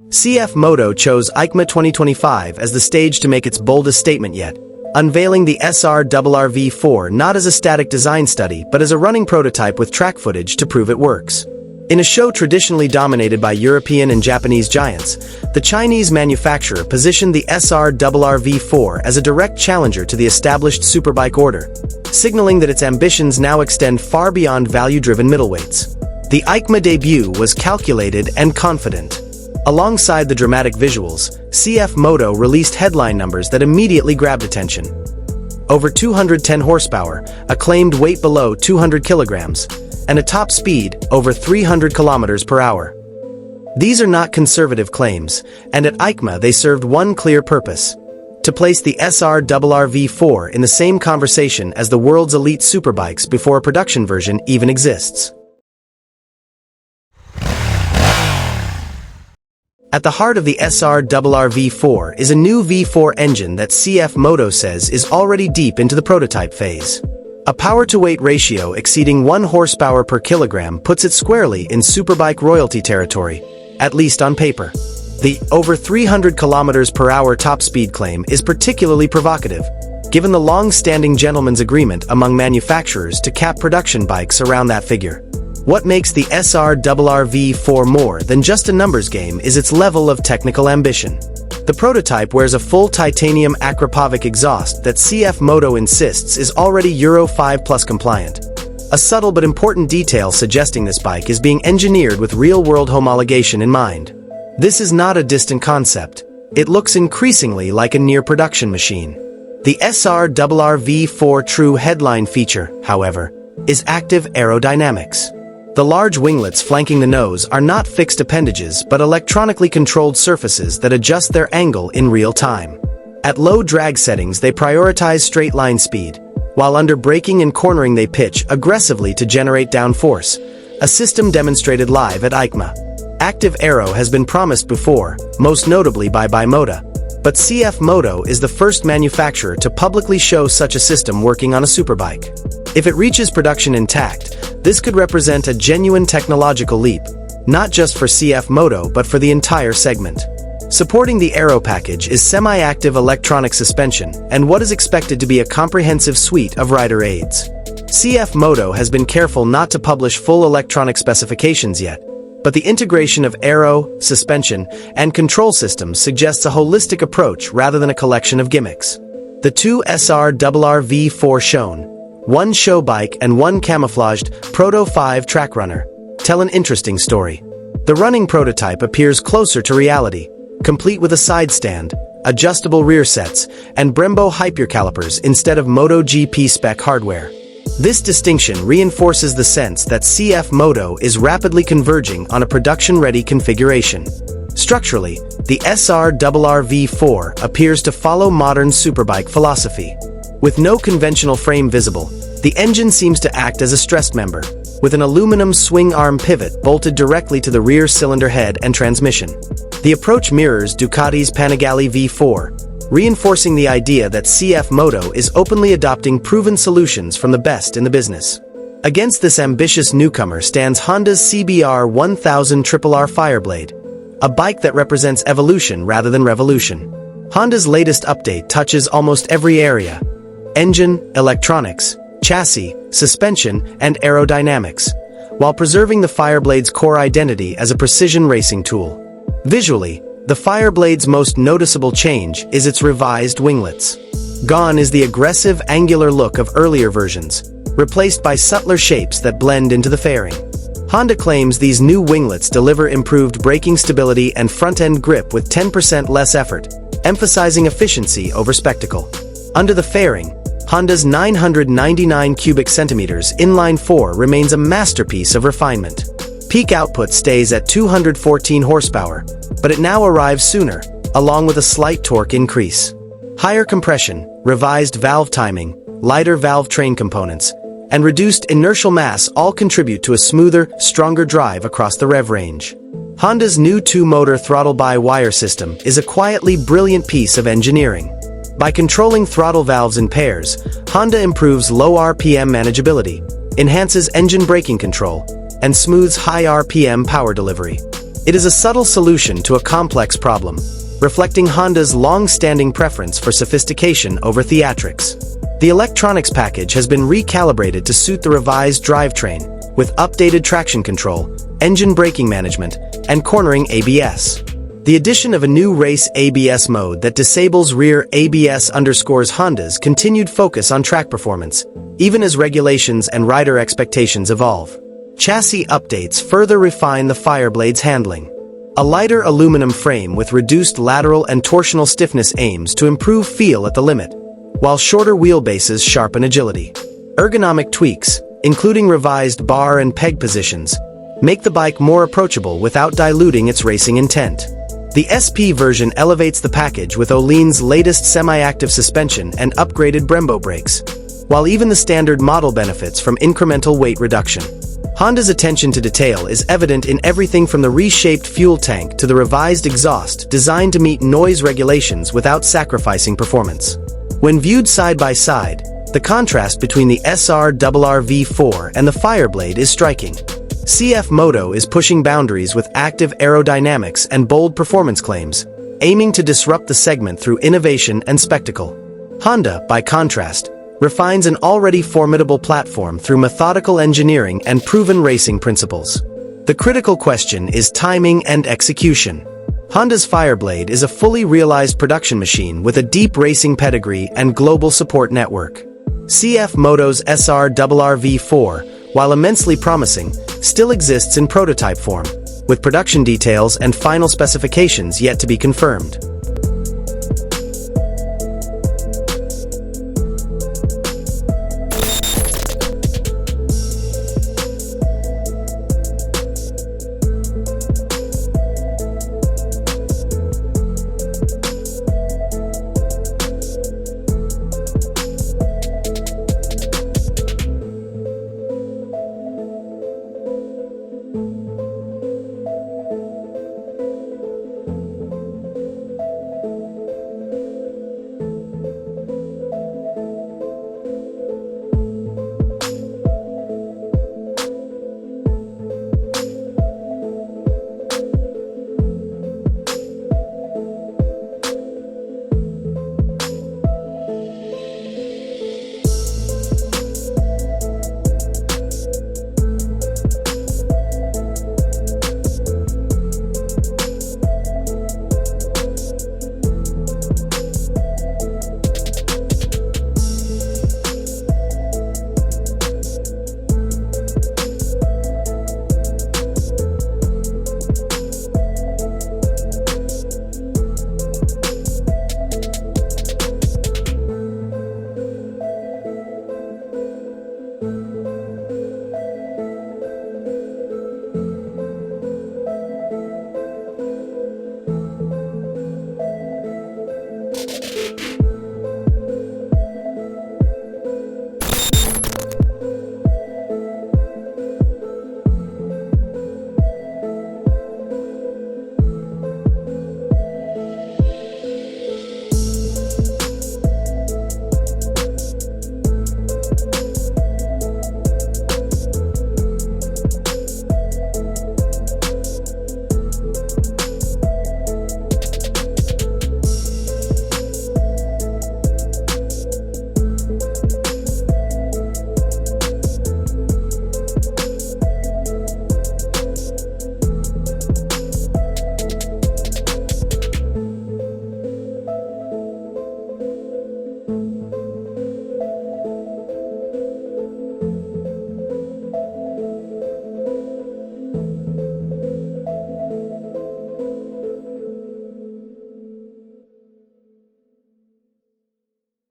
CFMoto chose EICMA 2025 as the stage to make its boldest statement yet, unveiling the SR-RR V4 not as a static design study but as a running prototype with track footage to prove it works. In a show traditionally dominated by European and Japanese giants, the Chinese manufacturer positioned the SR-RR V4 as a direct challenger to the established superbike order, signaling that its ambitions now extend far beyond value-driven middleweights. The EICMA debut was calculated and confident. Alongside the dramatic visuals, CFMoto released headline numbers that immediately grabbed attention. Over 210 horsepower, a claimed weight below 200 kilograms, and a top speed over 300 kilometers per hour. These are not conservative claims, and at EICMA they served one clear purpose: to place the SR-RR V4 in the same conversation as the world's elite superbikes before a production version even exists. At the heart of the SR-RR V4 is a new V4 engine that CFMoto says is already deep into the prototype phase. A power-to-weight ratio exceeding 1 horsepower per kilogram puts it squarely in superbike royalty territory, at least on paper. The over 300 kilometers per hour top speed claim is particularly provocative, given the long-standing gentleman's agreement among manufacturers to cap production bikes around that figure. What makes the SR-RR V4 more than just a numbers game is its level of technical ambition. The prototype wears a full titanium Akrapovic exhaust that CFMoto insists is already Euro 5+ compliant. A subtle but important detail suggesting this bike is being engineered with real-world homologation in mind. This is not a distant concept. It looks increasingly like a near-production machine. The SR-RR V4 true headline feature, however, is active aerodynamics. The large winglets flanking the nose are not fixed appendages but electronically controlled surfaces that adjust their angle in real time. At low drag settings they prioritize straight line speed, while under braking and cornering they pitch aggressively to generate downforce, a system demonstrated live at EICMA. Active aero has been promised before, most notably by Moto, but CFMoto is the first manufacturer to publicly show such a system working on a superbike. If it reaches production intact, this could represent a genuine technological leap, not just for CFMoto but for the entire segment. Supporting the aero package is semi-active electronic suspension and what is expected to be a comprehensive suite of rider aids. CFMoto has been careful not to publish full electronic specifications yet, but the integration of aero, suspension, and control systems suggests a holistic approach rather than a collection of gimmicks. The two SR-RR V4 shown, one show bike and one camouflaged Proto 5 track runner, tell an interesting story. The running prototype appears closer to reality, complete with a side stand, adjustable rear sets, and Brembo hyper calipers instead of MotoGP spec hardware. This distinction reinforces the sense that CFMoto is rapidly converging on a production-ready configuration. Structurally, the SR-RR V4 appears to follow modern superbike philosophy. With no conventional frame visible, the engine seems to act as a stressed member, with an aluminum swing arm pivot bolted directly to the rear cylinder head and transmission. The approach mirrors Ducati's Panigale V4, reinforcing the idea that CFMoto is openly adopting proven solutions from the best in the business. Against this ambitious newcomer stands Honda's Cbr1000Rr-R Fireblade, a bike that represents evolution rather than revolution. Honda's latest update touches almost every area: engine, electronics, chassis, suspension, and aerodynamics, while preserving the Fireblade's core identity as a precision racing tool. Visually, the Fireblade's most noticeable change is its revised winglets. Gone is the aggressive, angular look of earlier versions, replaced by subtler shapes that blend into the fairing. Honda claims these new winglets deliver improved braking stability and front-end grip with 10% less effort, emphasizing efficiency over spectacle. Under the fairing, Honda's 999 cubic centimeters inline 4 remains a masterpiece of refinement. Peak output stays at 214 horsepower, but it now arrives sooner, along with a slight torque increase. Higher compression, revised valve timing, lighter valve train components, and reduced inertial mass all contribute to a smoother, stronger drive across the rev range. Honda's new two-motor throttle-by-wire system is a quietly brilliant piece of engineering. By controlling throttle valves in pairs, Honda improves low RPM manageability, enhances engine braking control, and smooths high RPM power delivery. It is a subtle solution to a complex problem, reflecting Honda's long-standing preference for sophistication over theatrics. The electronics package has been recalibrated to suit the revised drivetrain, with updated traction control, engine braking management, and cornering ABS. The addition of a new race ABS mode that disables rear ABS underscores Honda's continued focus on track performance, even as regulations and rider expectations evolve. Chassis updates further refine the Fireblade's handling. A lighter aluminum frame with reduced lateral and torsional stiffness aims to improve feel at the limit, while shorter wheelbases sharpen agility. Ergonomic tweaks, including revised bar and peg positions, make the bike more approachable without diluting its racing intent. The SP version elevates the package with Öhlins latest semi-active suspension and upgraded Brembo brakes, while even the standard model benefits from incremental weight reduction. Honda's attention to detail is evident in everything from the reshaped fuel tank to the revised exhaust designed to meet noise regulations without sacrificing performance. When viewed side by side, the contrast between the SR-RR V4 and the Fireblade is striking. CFMoto is pushing boundaries with active aerodynamics and bold performance claims, aiming to disrupt the segment through innovation and spectacle. Honda, by contrast, refines an already formidable platform through methodical engineering and proven racing principles. The critical question is timing and execution. Honda's Fireblade is a fully realized production machine with a deep racing pedigree and global support network. CFMoto's SR-RR V4, while immensely promising, still exists in prototype form, with production details and final specifications yet to be confirmed.